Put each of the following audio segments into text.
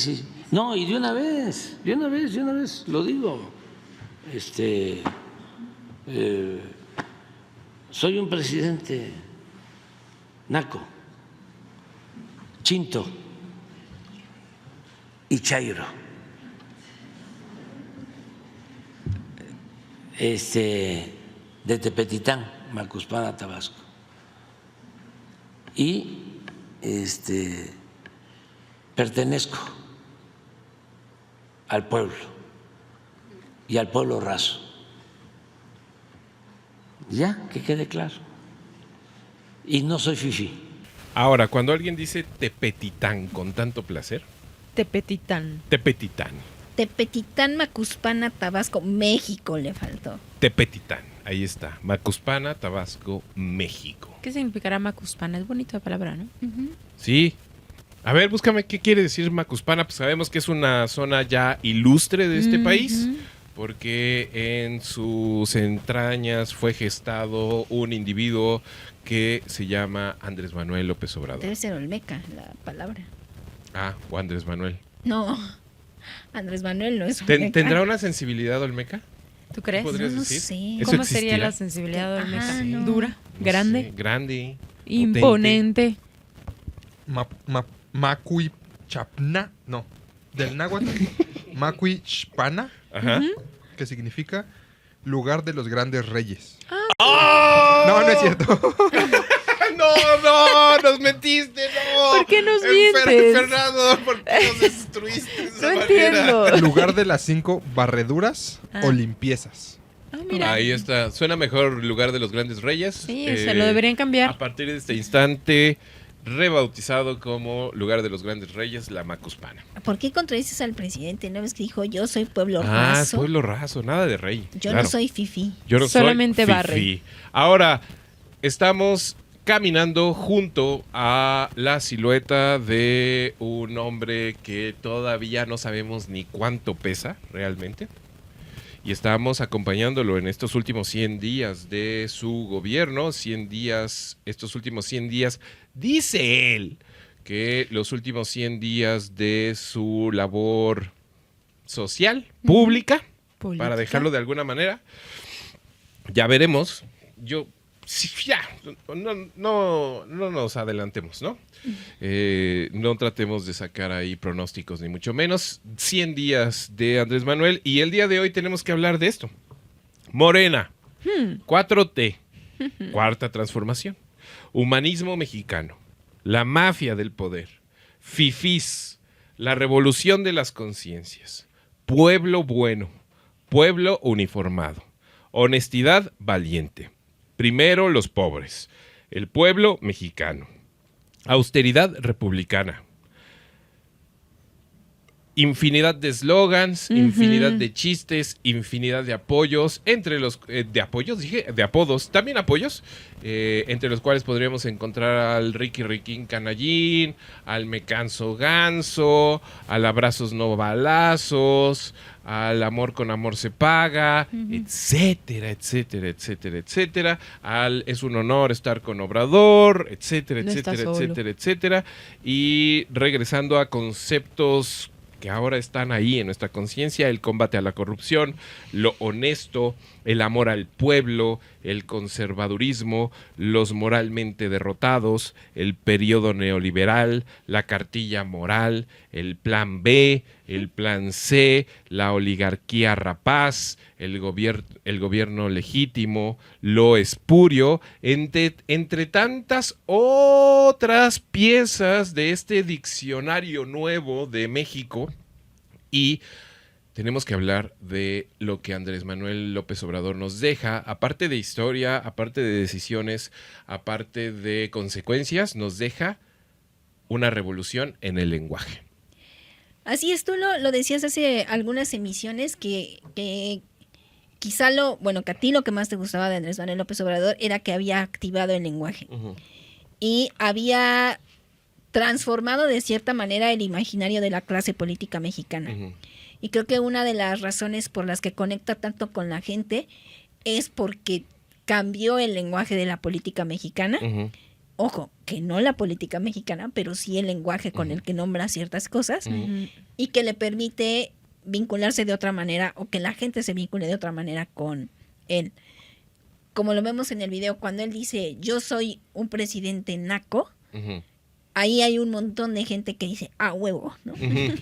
sí. No, y de una vez, lo digo. Soy un presidente naco, chinto y chairo. De Tepetitán, Macuspana, Tabasco. Y pertenezco al pueblo y al pueblo raso. Ya, que quede claro. Y no soy fifí. Ahora, cuando alguien dice Tepetitán con tanto placer, Tepetitán. Tepetitán, Macuspana, Tabasco, México le faltó. Tepetitán, ahí está. Macuspana, Tabasco, México. ¿Qué significará Macuspana? Es bonita palabra, ¿no? Sí. A ver, búscame qué quiere decir Macuspana. Pues sabemos que es una zona ya ilustre de este país, porque en sus entrañas fue gestado un individuo que se llama Andrés Manuel López Obrador. Debe ser olmeca la palabra. Ah, o Andrés Manuel. No, Andrés Manuel no es olmeca. ¿Tendrá una sensibilidad olmeca? ¿Tú crees? ¿Podrías No decir? sé. ¿Eso ¿Cómo sería existirá? la sensibilidad olmeca? Ajá, no. ¿Dura? No ¿Grande? sé, grande. Imponente. Macuichapna, no, del náhuatl, Macuichpana, Ajá. que significa lugar de los grandes reyes. ¡Oh! No, no es cierto. No, nos mentiste, no. ¿Por qué nos mientes? Fernando, ¿por qué nos destruiste de esa No manera? entiendo. Lugar de las 5 barreduras o limpiezas. Ah, mira. Ahí está, suena mejor lugar de los grandes reyes. Sí, se lo deberían cambiar. A partir de este instante, rebautizado como lugar de los grandes reyes, la Macuspana. ¿Por qué contradices al presidente? ¿No ves que dijo yo soy pueblo Ah, raso? pueblo raso, nada de rey. Yo claro. no soy fifí. Yo no Solamente soy barre. fifí. Ahora, estamos caminando junto a la silueta de un hombre que todavía no sabemos ni cuánto pesa realmente. Y estamos acompañándolo en estos últimos 100 días de su gobierno. Estos últimos 100 días, dice él, que los últimos 100 días de su labor social, pública, para dejarlo de alguna manera. Ya veremos. Sí, ya, no nos adelantemos, ¿no? No tratemos de sacar ahí pronósticos, ni mucho menos. 100 días de Andrés Manuel, y el día de hoy tenemos que hablar de esto. Morena, 4T, Cuarta Transformación, humanismo mexicano, la mafia del poder, fifís, la revolución de las conciencias, pueblo bueno, pueblo uniformado, honestidad valiente. Primero los pobres, el pueblo mexicano, austeridad republicana, infinidad de eslogans, infinidad de chistes, infinidad de apoyos, entre los de apodos, también apoyos, entre los cuales podríamos encontrar al Ricky Riquín Canallín, al Me Canso Ganso, al Abrazos No Balazos, al Amor con Amor se paga, etcétera, etcétera, etcétera, etcétera, al Es un honor estar con Obrador, etcétera, No etcétera, estás solo. etcétera, etcétera, y regresando a conceptos que ahora están ahí en nuestra conciencia: el combate a la corrupción, lo honesto, el amor al pueblo, el conservadurismo, los moralmente derrotados, el periodo neoliberal, la cartilla moral, el plan B, el plan C, la oligarquía rapaz, el gobierno legítimo, lo espurio, entre tantas otras piezas de este diccionario nuevo de México. Y tenemos que hablar de lo que Andrés Manuel López Obrador nos deja, aparte de historia, aparte de decisiones, aparte de consecuencias, nos deja una revolución en el lenguaje. Así es, tú lo decías hace algunas emisiones que quizá que a ti lo que más te gustaba de Andrés Manuel López Obrador era que había activado el lenguaje y había transformado de cierta manera el imaginario de la clase política mexicana. Y creo que una de las razones por las que conecta tanto con la gente es porque cambió el lenguaje de la política mexicana Ojo, que no la política mexicana, pero sí el lenguaje con el que nombra ciertas cosas y que le permite vincularse de otra manera o que la gente se vincule de otra manera con él. Como lo vemos en el video, cuando él dice, yo soy un presidente naco, ahí hay un montón de gente que dice, huevo, ¿no? Que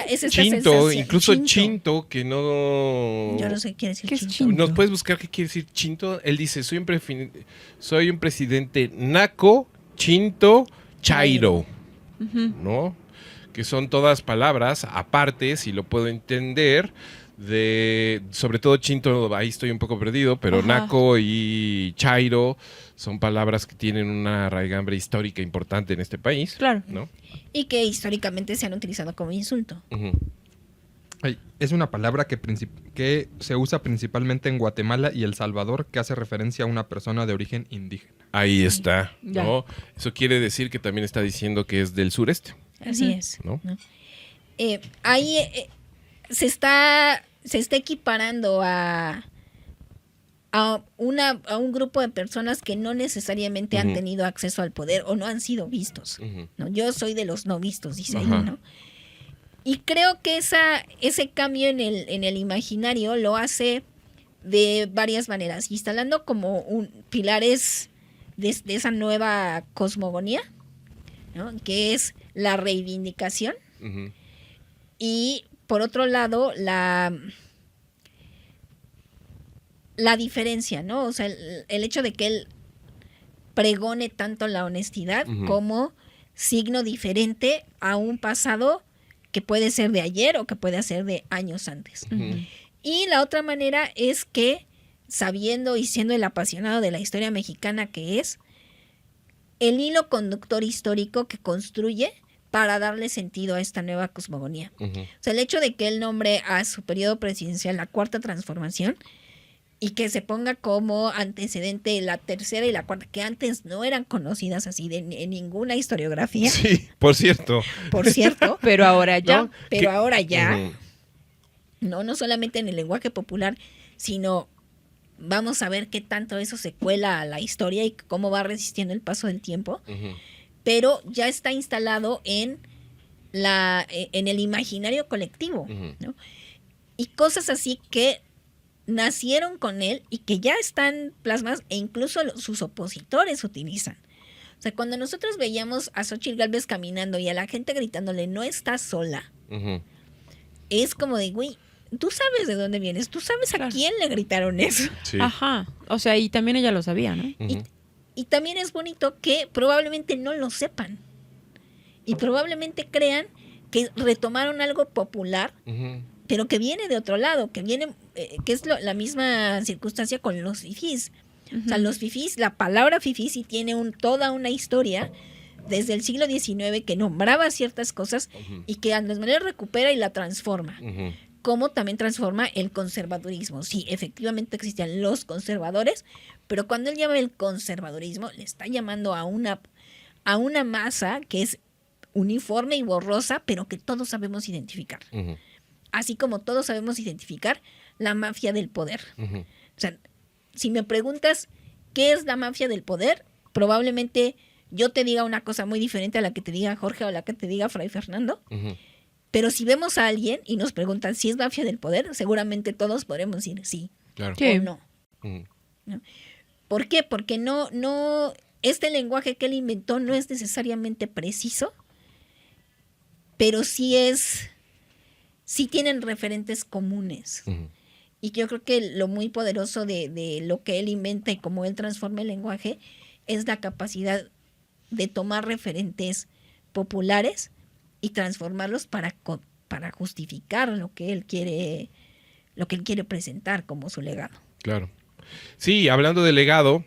es esta Chinto, sensación. incluso Chinto, que no... Yo no sé qué quiere decir ¿Qué es chinto. chinto? ¿Nos puedes buscar qué quiere decir Chinto? Él dice, soy un presidente naco, Chinto, chairo, ¿no? Que son todas palabras aparte, si lo puedo entender, sobre todo Chinto, ahí estoy un poco perdido, pero Ajá. naco y chairo son palabras que tienen una raigambre histórica importante en este país. Claro. ¿No? Y que históricamente se han utilizado como insulto. Ujú. Es una palabra que se usa principalmente en Guatemala y El Salvador, que hace referencia a una persona de origen indígena. Ahí está, Ya. ¿no? Eso quiere decir que también está diciendo que es del sureste, Así es. ¿no? Ahí se está equiparando a un grupo de personas que no necesariamente han tenido acceso al poder o no han sido vistos. Ujú. ¿No? Yo soy de los no vistos, dice ahí, Ajá. ¿no? Y creo que ese cambio en el imaginario lo hace de varias maneras, instalando como pilares de esa nueva cosmogonía, ¿no? Que es la reivindicación. Ujú. Y por otro lado, la diferencia, ¿no? O sea, el hecho de que él pregone tanto la honestidad como signo diferente a un pasado que puede ser de ayer o que puede ser de años antes. Y la otra manera es que, sabiendo y siendo el apasionado de la historia mexicana que es, el hilo conductor histórico que construye para darle sentido a esta nueva cosmogonía. Ujú. O sea, el hecho de que él nombre a su periodo presidencial la Cuarta Transformación y que se ponga como antecedente la tercera y la cuarta, que antes no eran conocidas así en ninguna historiografía, Sí, por cierto. por cierto, Pero ahora ya. ¿No? pero Que- ahora ya, Ujú. no solamente en el lenguaje popular, sino vamos a ver qué tanto eso se cuela a la historia y cómo va resistiendo el paso del tiempo, Ujú. pero ya está instalado en el imaginario colectivo, Ujú. ¿no? Y cosas así que nacieron con él y que ya están plasmadas e incluso sus opositores utilizan. O sea, cuando nosotros veíamos a Xóchitl Gálvez caminando y a la gente gritándole, no estás sola, Ujú. es como de, güey, tú sabes de dónde vienes, tú sabes a Claro. quién le gritaron eso. Sí. Ajá. O sea, y también ella lo sabía, ¿no? Ujú. Y también es bonito que probablemente no lo sepan. Y probablemente crean que retomaron algo popular, Ujú. pero que viene de otro lado, que viene, que es la misma circunstancia con los fifís. O sea, los fifís, la palabra fifí sí tiene toda una historia desde el siglo XIX que nombraba ciertas cosas y que Andrés Manuel recupera y la transforma. Ujú. Como también transforma el conservadurismo. Sí, efectivamente existían los conservadores, pero cuando él llama el conservadurismo, le está llamando a una masa que es uniforme y borrosa, pero que todos sabemos identificar. Ujú. Así como todos sabemos identificar la mafia del poder. Ujú. O sea, si me preguntas qué es la mafia del poder, probablemente yo te diga una cosa muy diferente a la que te diga Jorge o a la que te diga Fray Fernando. Ujú. Pero si vemos a alguien y nos preguntan si es mafia del poder, seguramente todos podremos decir sí Claro. Sí. o no. Ujú. ¿Por qué? Porque no, este lenguaje que él inventó no es necesariamente preciso, pero sí tienen referentes comunes. Ujú. Y yo creo que lo muy poderoso de lo que él inventa y cómo él transforma el lenguaje es la capacidad de tomar referentes populares y transformarlos para justificar lo que él quiere presentar como su legado. Claro. Sí, hablando de legado,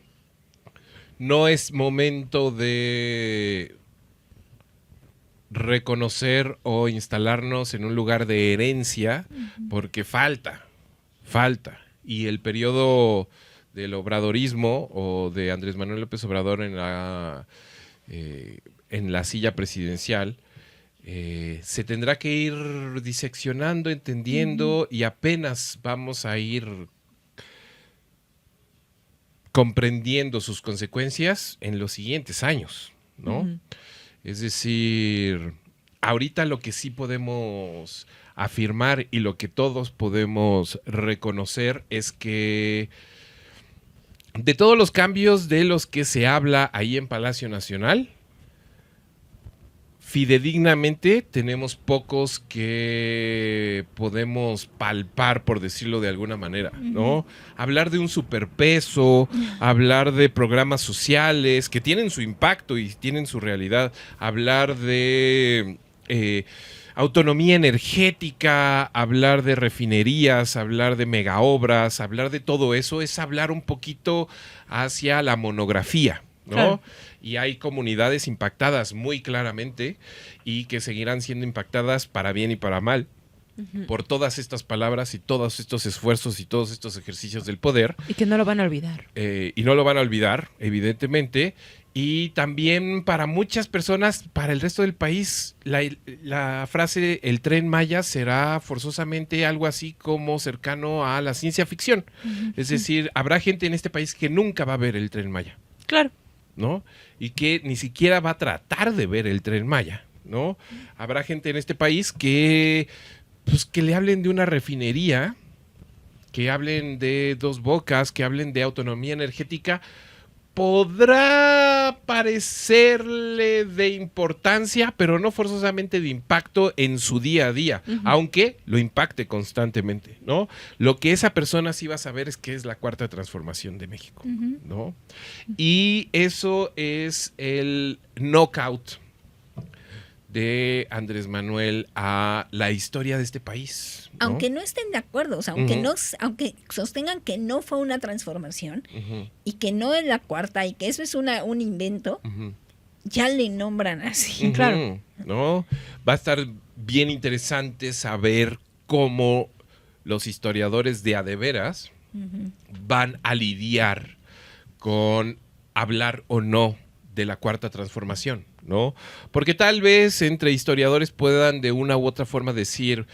no es momento de reconocer o instalarnos en un lugar de herencia, porque falta. Y el periodo del obradorismo o de Andrés Manuel López Obrador en la silla presidencial se tendrá que ir diseccionando, entendiendo y apenas vamos a ir comprendiendo sus consecuencias en los siguientes años, ¿no? Ujú. Es decir, ahorita lo que sí podemos afirmar y lo que todos podemos reconocer es que de todos los cambios de los que se habla ahí en Palacio Nacional, fidedignamente tenemos pocos que podemos palpar, por decirlo de alguna manera, ¿no? Hablar de un superpeso, hablar de programas sociales que tienen su impacto y tienen su realidad, hablar de autonomía energética, hablar de refinerías, hablar de megaobras, hablar de todo eso es hablar un poquito hacia la monografía, ¿no? Claro. Y hay comunidades impactadas muy claramente y que seguirán siendo impactadas para bien y para mal por todas estas palabras y todos estos esfuerzos y todos estos ejercicios del poder. Y que no lo van a olvidar. Y no lo van a olvidar, evidentemente. Y también para muchas personas, para el resto del país, la frase el Tren Maya será forzosamente algo así como cercano a la ciencia ficción. Es decir, habrá gente en este país que nunca va a ver el Tren Maya, Claro. ¿no? Y que ni siquiera va a tratar de ver el Tren Maya, ¿no? Habrá gente en este país que, pues, que le hablen de una refinería, que hablen de Dos Bocas, que hablen de autonomía energética, podrá parecerle de importancia, pero no forzosamente de impacto en su día a día, aunque lo impacte constantemente, ¿no? Lo que esa persona sí va a saber es que es la cuarta transformación de México, ¿no? Y eso es el knockout de Andrés Manuel a la historia de este país, ¿no? Aunque no estén de acuerdo, o sea, aunque sostengan que no fue una transformación y que no es la cuarta y que eso es un invento, ya le nombran así. Claro. ¿No? Va a estar bien interesante saber cómo los historiadores de a de veras van a lidiar con hablar o no de la cuarta transformación, ¿no? Porque tal vez entre historiadores puedan de una u otra forma decir,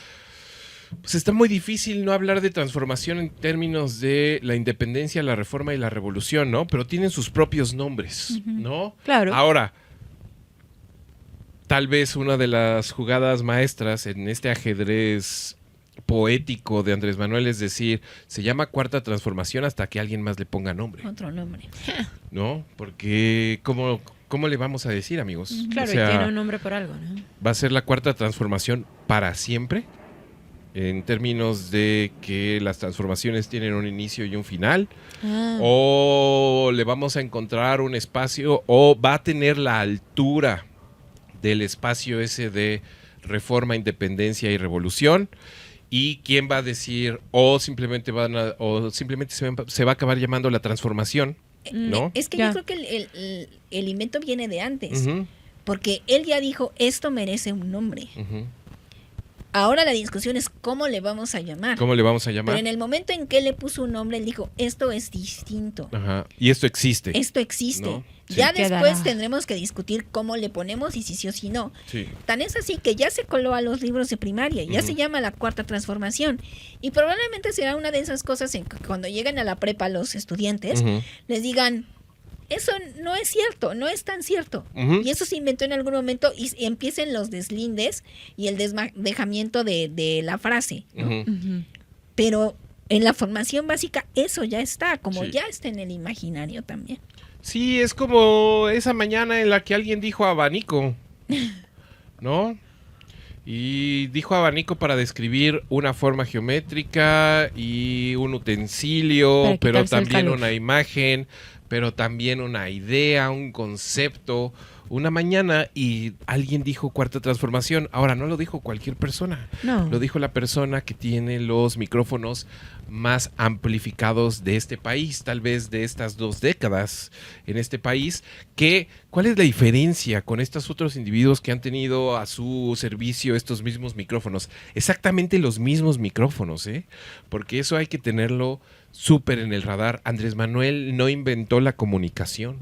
pues está muy difícil no hablar de transformación en términos de la independencia, la reforma y la revolución, ¿no? Pero tienen sus propios nombres, ¿no? Claro. Ahora, tal vez una de las jugadas maestras en este ajedrez poético de Andrés Manuel es decir, se llama cuarta transformación hasta que alguien más le ponga nombre, Otro nombre. ¿no? Porque ¿cómo le vamos a decir, amigos? Claro, O sea, y tiene un nombre por algo, ¿no? ¿va a ser la cuarta transformación para siempre? En términos de que las transformaciones tienen un inicio y un final. Ah, O le vamos a encontrar un espacio o va a tener la altura del espacio ese de reforma, independencia y revolución. ¿Y quién va a decir o simplemente se va a acabar llamando la transformación? ¿No? Es que Ya. yo creo que el invento viene de antes, Ujú, porque él ya dijo, esto merece un nombre. ujú. Ahora la discusión es cómo le vamos a llamar. ¿Cómo le vamos a Pero llamar? en el momento en que él le puso un nombre, él dijo, esto es distinto. Ajá. Y esto existe. Esto existe. ¿No? Sí. Ya Quedará. después tendremos que discutir cómo le ponemos y si sí o si no. Sí. Tan es así que ya se coló a los libros de primaria, ya Ujú. se llama la cuarta transformación. Y probablemente será una de esas cosas en que cuando lleguen a la prepa los estudiantes, Ujú. les digan, eso no es cierto, no es tan cierto. Ujú. Y eso se inventó en algún momento y empiecen los deslindes y el desmadejamiento de la frase. ¿no? Ujú. ujú. Pero en la formación básica eso ya está, como Sí. ya está en el imaginario también. Sí, es como esa mañana en la que alguien dijo abanico, ¿no? Y dijo abanico para describir una forma geométrica y un utensilio, Para pero quitarse el también calor. una imagen, pero también una idea, un concepto. Una mañana y alguien dijo cuarta transformación. Ahora, no lo dijo cualquier persona. No. Lo dijo la persona que tiene los micrófonos más amplificados de este país, tal vez de estas 2 décadas en este país. ¿Cuál es la diferencia con estos otros individuos que han tenido a su servicio estos mismos micrófonos? Exactamente los mismos micrófonos, ¿eh? Porque eso hay que tenerlo súper en el radar. Andrés Manuel no inventó la comunicación.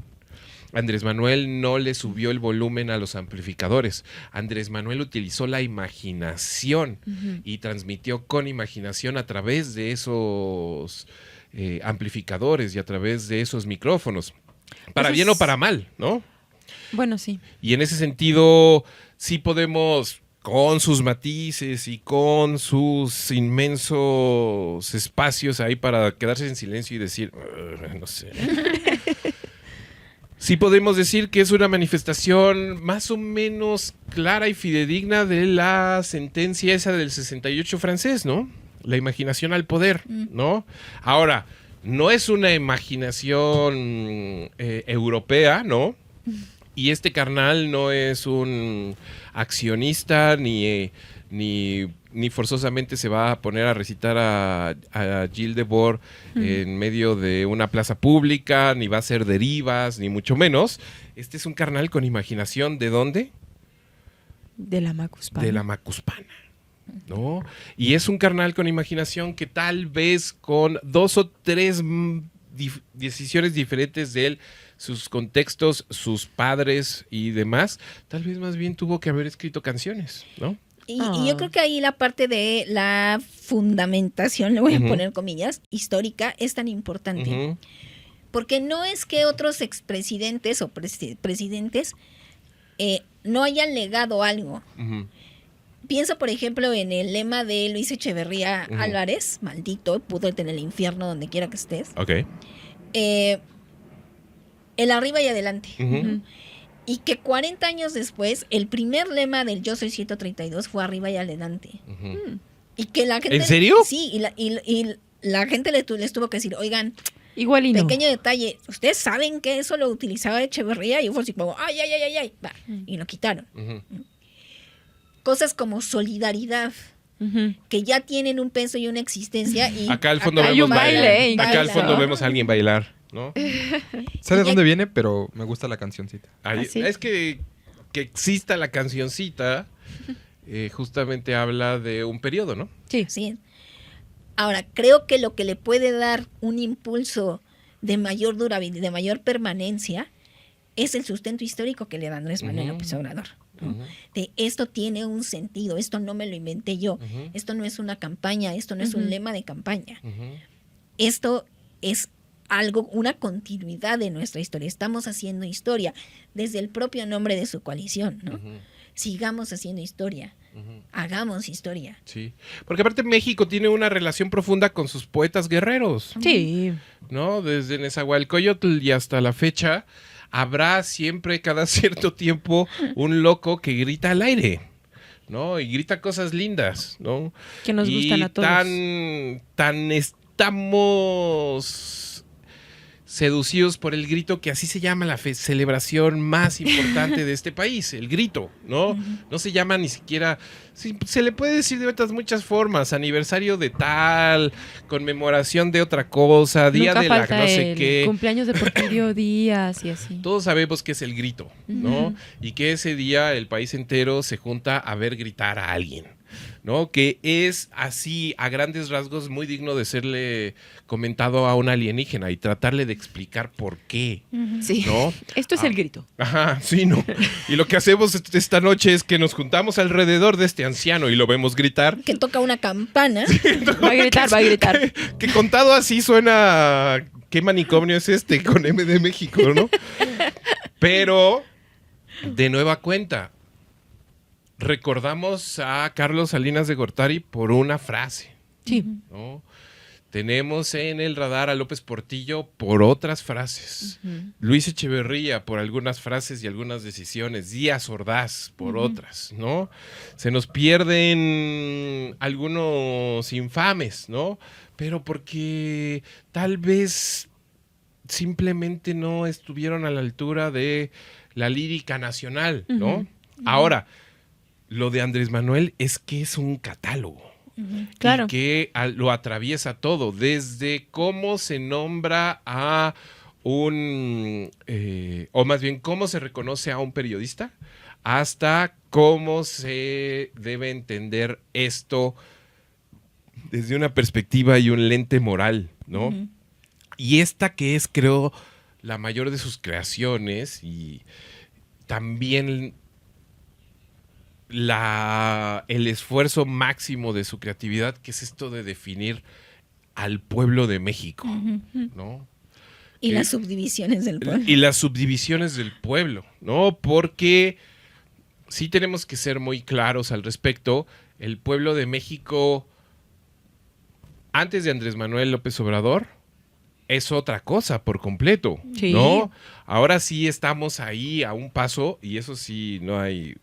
Andrés Manuel no le subió el volumen a los amplificadores. Andrés Manuel utilizó la imaginación y transmitió con imaginación a través de esos amplificadores y a través de esos micrófonos. Para Eso bien o es- para mal, ¿no? Bueno, sí. Y en ese sentido, sí podemos, con sus matices y con sus inmensos espacios ahí para quedarse en silencio y decir, no sé. Sí podemos decir que es una manifestación más o menos clara y fidedigna de la sentencia esa del 68 francés, ¿no? La imaginación al poder, ¿no? Ahora, no es una imaginación europea, ¿no? Y este carnal no es un accionista ni forzosamente se va a poner a recitar a Gilles Debord en medio de una plaza pública, ni va a hacer derivas, ni mucho menos. Este es un carnal con imaginación, ¿de dónde? De la Macuspana. De la Macuspana, ¿no? Y es un carnal con imaginación que tal vez con 2 o 3 decisiones diferentes de él, sus contextos, sus padres y demás, tal vez más bien tuvo que haber escrito canciones, ¿no? Y yo creo que ahí la parte de la fundamentación, le voy a Ujú. poner comillas, histórica, es tan importante. Ujú. Porque no es que otros expresidentes o presidentes no hayan legado algo. Ujú. Pienso, por ejemplo, en el lema de Luis Echeverría Ujú. Álvarez, maldito, púdrete en el infierno donde quiera que estés. Ok. El arriba y adelante. Ujú. Ujú. Y que 40 años después, el primer lema del Yo Soy 132 fue arriba y adelante. Ujú. Y que la gente... ¿En serio? Sí, y la gente les tuvo que decir, oigan, Igual y no. pequeño detalle, ¿ustedes saben que eso lo utilizaba Echeverría? Y fue así como, ay, ay, ay, ay, ay, va, y lo quitaron. Ujú. Cosas como solidaridad, Ujú. que ya tienen un peso y una existencia. Y Acá al fondo Acá hay vemos un baile, acá al bailan. fondo vemos a alguien bailar, ¿no? Sé de Y dónde viene, pero me gusta la cancioncita. Ahí- sí. Es que exista la cancioncita justamente habla de un periodo, ¿no? Sí. Sí. Ahora, creo que lo que le puede dar un impulso de mayor durabilidad, de mayor permanencia, es el sustento histórico que le da Andrés Manuel Ujú. López Obrador. ¿no? Ujú. De esto tiene un sentido, esto no me lo inventé yo, Ujú. esto no es una campaña, esto no es un Ujú. lema de campaña, Ujú. esto es algo, una continuidad de nuestra historia. Estamos haciendo historia desde el propio nombre de su coalición, ¿no? Ujú. Sigamos haciendo historia, Ujú. hagamos historia. Sí, porque aparte México tiene una relación profunda con sus poetas guerreros, Sí. ¿no? Desde Nezahualcóyotl y hasta la fecha, habrá siempre, cada cierto tiempo, un loco que grita al aire, ¿no? Y grita cosas lindas, ¿no? Que nos Y gustan a todos. tan estamos seducidos por el grito, que así se llama la celebración más importante de este país, el grito, ¿no? No se llama ni siquiera, sí, se le puede decir de otras muchas formas, aniversario de tal, conmemoración de otra cosa, día Nunca de la falta no sé el qué. cumpleaños de Porfirio Díaz y así. Todos sabemos que es el grito, ¿no? Ujú. Y que ese día el país entero se junta a ver gritar a alguien, ¿no? Que es así, a grandes rasgos, muy digno de serle comentado a un alienígena y tratarle de explicar por qué, Sí. ¿no? Esto es Ah. el grito. Ajá, sí, ¿no? Y lo que hacemos esta noche es que nos juntamos alrededor de este anciano y lo vemos gritar. Que toca una campana. Va a gritar, va a gritar. Que contado así suena... ¿Qué manicomio es este con M de México, no? Pero, de nueva cuenta, recordamos a Carlos Salinas de Gortari por una frase, Sí. ¿no? Tenemos en el radar a López Portillo por otras frases. Luis Echeverría por algunas frases y algunas decisiones. Díaz Ordaz por otras, ¿no? Se nos pierden algunos infames, ¿no? Pero porque tal vez simplemente no estuvieron a la altura de la lírica nacional, ¿no? Ahora, lo de Andrés Manuel es que es un catálogo. Claro. Y que lo atraviesa todo, desde cómo se nombra a un, o más bien cómo se reconoce a un periodista, hasta cómo se debe entender esto desde una perspectiva y un lente moral, ¿no? Y esta que es, creo, la mayor de sus creaciones y también el esfuerzo máximo de su creatividad, que es esto de definir al pueblo de México, Ujú. ¿no? Y las subdivisiones del pueblo. Y las subdivisiones del pueblo, ¿no? Porque sí tenemos que ser muy claros al respecto. El pueblo de México, antes de Andrés Manuel López Obrador, es otra cosa por completo, Sí. ¿no? Ahora sí estamos ahí a un paso, y eso sí no hay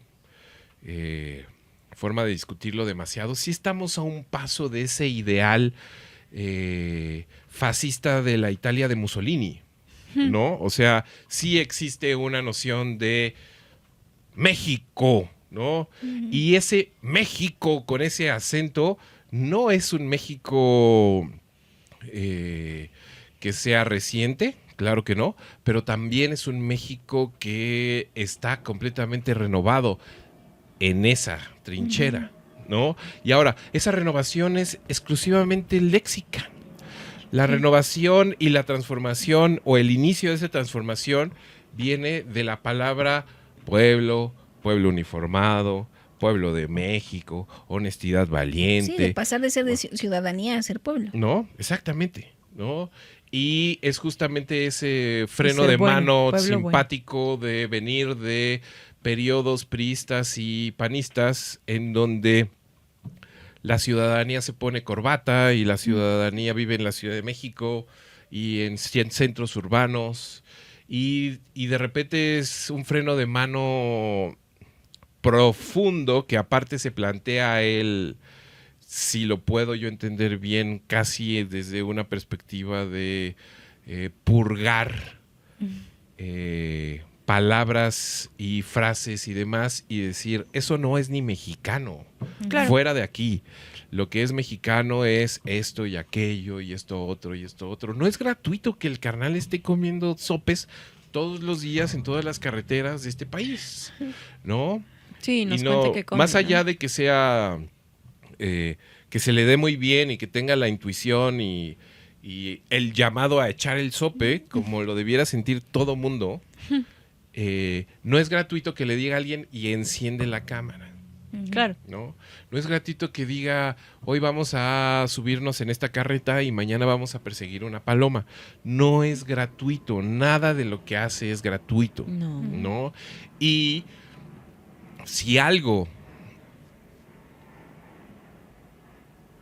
forma de discutirlo demasiado. Sí estamos a un paso de ese ideal fascista de la Italia de Mussolini, ¿no? O sea, sí existe una noción de México, ¿no? Y ese México con ese acento no es un México que sea reciente, claro que no, pero también es un México que está completamente renovado en esa trinchera, ¿no? Y ahora, esa renovación es exclusivamente léxica. La renovación y la transformación, o el inicio de esa transformación, viene de la palabra pueblo, pueblo uniformado, pueblo de México, honestidad valiente. Sí, de pasar de ser de ciudadanía a ser pueblo. No, exactamente, ¿no? Y es justamente ese freno ser de bueno, mano pueblo simpático de venir de periodos priistas y panistas en donde la ciudadanía se pone corbata y la ciudadanía vive en la Ciudad de México y en centros urbanos y de repente es un freno de mano profundo que aparte se plantea él, si lo puedo yo entender bien, casi desde una perspectiva de purgar palabras y frases y demás y decir, eso no es ni mexicano, Claro. fuera de aquí. Lo que es mexicano es esto y aquello y esto otro y esto otro. No es gratuito que el carnal esté comiendo sopes todos los días en todas las carreteras de este país, ¿no? Sí, nos Y no, cuenta que come, más allá ¿no? de que sea que se le dé muy bien y que tenga la intuición y el llamado a echar el sope, como lo debiera sentir todo mundo, no es gratuito que le diga a alguien y enciende la cámara, Claro. ¿no? No es gratuito que diga, hoy vamos a subirnos en esta carreta y mañana vamos a perseguir una paloma. No es gratuito, nada de lo que hace es gratuito, No. ¿no? Y si algo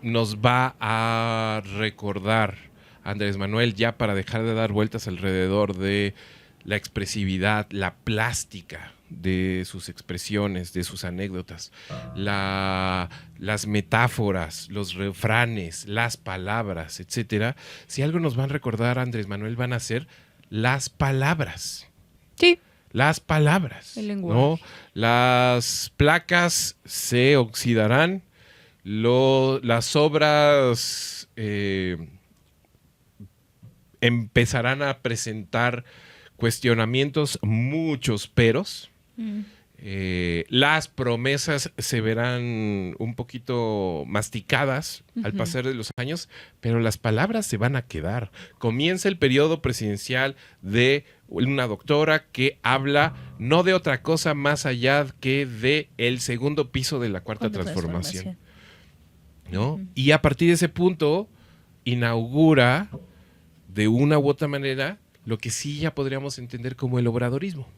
nos va a recordar Andrés Manuel, ya para dejar de dar vueltas alrededor de la expresividad, la plástica de sus expresiones, de sus anécdotas, las metáforas, los refranes, las palabras, etcétera. Si algo nos van a recordar Andrés Manuel, van a ser las palabras. Sí. Las palabras, El lenguaje. ¿no? Las placas se oxidarán, las obras empezarán a presentar cuestionamientos, muchos peros. Las promesas se verán un poquito masticadas al pasar de los años, pero las palabras se van a quedar. Comienza el periodo presidencial de una doctora que habla no de otra cosa más allá que de el segundo piso de la cuarta transformación, ¿no? Y a partir de ese punto inaugura de una u otra manera lo que sí ya podríamos entender como el obradorismo,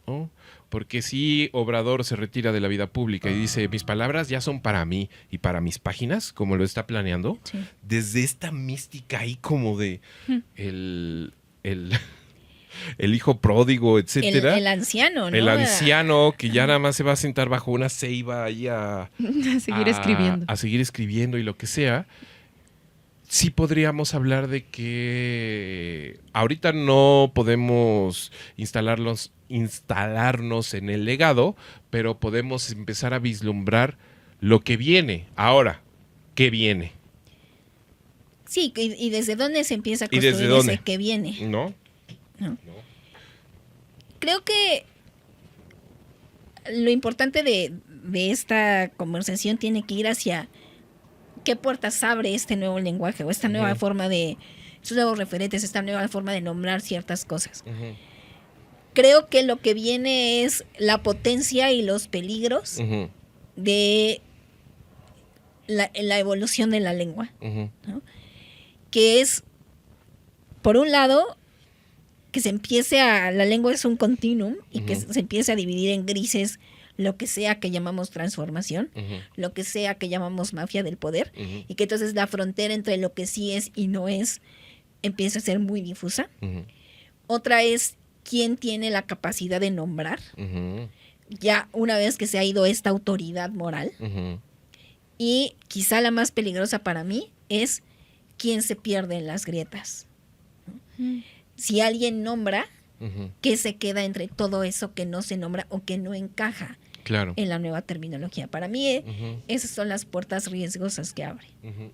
¿no? Porque si Obrador se retira de la vida pública y dice, mis palabras ya son para mí y para mis páginas, como lo está planeando, Sí. desde esta mística ahí como de el hijo pródigo, etcétera. El anciano, ¿no? El anciano que ya nada más se va a sentar bajo una ceiba ahí a Seguir escribiendo. a seguir escribiendo y lo que sea. Sí podríamos hablar de que ahorita no podemos instalarnos en el legado, pero podemos empezar a vislumbrar lo que viene. Ahora, ¿qué viene? Sí, y desde dónde se empieza a ¿Y desde construir dónde? ese que viene. ¿No? Creo que lo importante de esta conversación tiene que ir hacia qué puertas abre este nuevo lenguaje o esta nueva forma de, estos nuevos referentes, esta nueva forma de nombrar ciertas cosas. Creo que lo que viene es la potencia y los peligros de la evolución de la lengua, Ujú. que es, por un lado, que la lengua es un continuum y que Ujú. se empiece a dividir en grises lo que sea que llamamos transformación, Ujú. lo que sea que llamamos mafia del poder, Ujú. y que entonces la frontera entre lo que sí es y no es empieza a ser muy difusa. Ujú. Otra es quién tiene la capacidad de nombrar, Ujú. ya una vez que se ha ido esta autoridad moral. Ujú. Y quizá la más peligrosa para mí es quién se pierde en las grietas. Si alguien nombra, Ujú. ¿qué se queda entre todo eso que no se nombra o que no encaja Claro. en la nueva terminología? Para mí, Ujú. esas son las puertas riesgosas que abre. Ujú.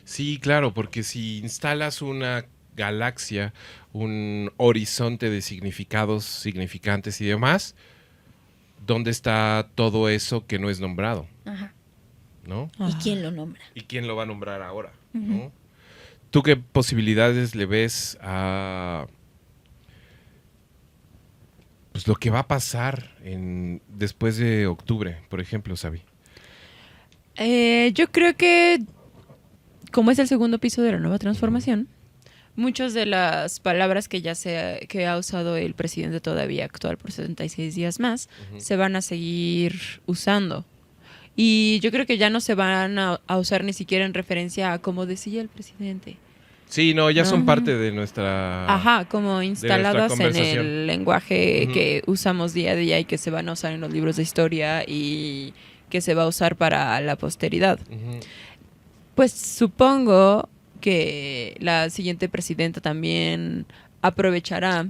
Sí, claro, porque si instalas una galaxia, un horizonte de significados, significantes y demás, ¿dónde está todo eso que no es nombrado? Ajá. ¿No? ¿Y quién lo nombra? ¿Y quién lo va a nombrar ahora? ¿No? ¿Tú qué posibilidades le ves a pues lo que va a pasar después de octubre, por ejemplo, Sabi? Yo creo que, como es el segundo piso de la nueva transformación, muchas de las palabras que ha usado el presidente todavía actual por 76 días más, se van a seguir usando. Y yo creo que ya no se van a usar ni siquiera en referencia a como decía el presidente. Sí, no, ya son Ujú. parte de nuestra... Ajá, como instaladas en conversación. el lenguaje Ujú. que usamos día a día y que se van a usar en los libros de historia y que se va a usar para la posteridad. Ujú. Pues supongo que la siguiente presidenta también aprovechará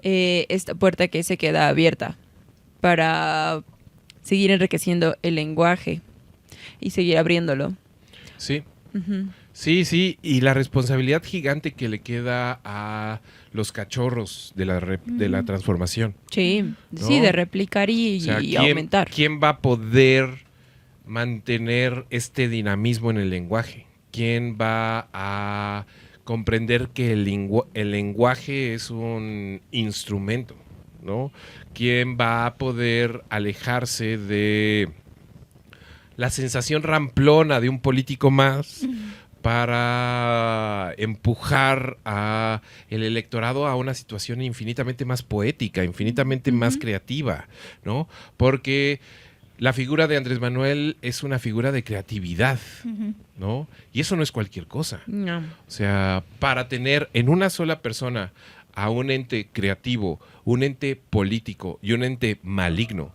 esta puerta que se queda abierta para seguir enriqueciendo el lenguaje y seguir abriéndolo. Sí, Ujú. sí, y la responsabilidad gigante que le queda a los cachorros de la transformación. Sí, ¿No? sí, de replicar y, O sea, y aumentar. ¿quién va a poder mantener este dinamismo en el lenguaje? ¿Quién va a comprender que el lenguaje es un instrumento? ¿No? ¿Quién va a poder alejarse de la sensación ramplona de un político más para empujar a el electorado a una situación infinitamente más poética, infinitamente más creativa, ¿no? Porque la figura de Andrés Manuel es una figura de creatividad, ¿no? Y eso no es cualquier cosa. No. O sea, para tener en una sola persona a un ente creativo, un ente político y un ente maligno,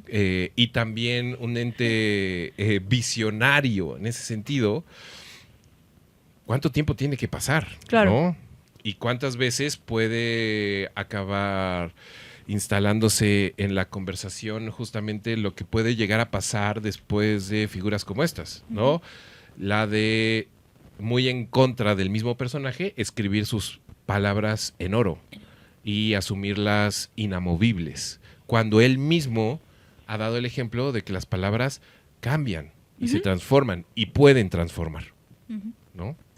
y también un ente visionario en ese sentido, ¿cuánto tiempo tiene que pasar? Claro. ¿No? ¿Y cuántas veces puede acabar instalándose en la conversación justamente lo que puede llegar a pasar después de figuras como estas, ¿no? La de, muy en contra del mismo personaje, escribir sus palabras en oro y asumirlas inamovibles, cuando él mismo ha dado el ejemplo de que las palabras cambian y se transforman y pueden transformar, ¿no?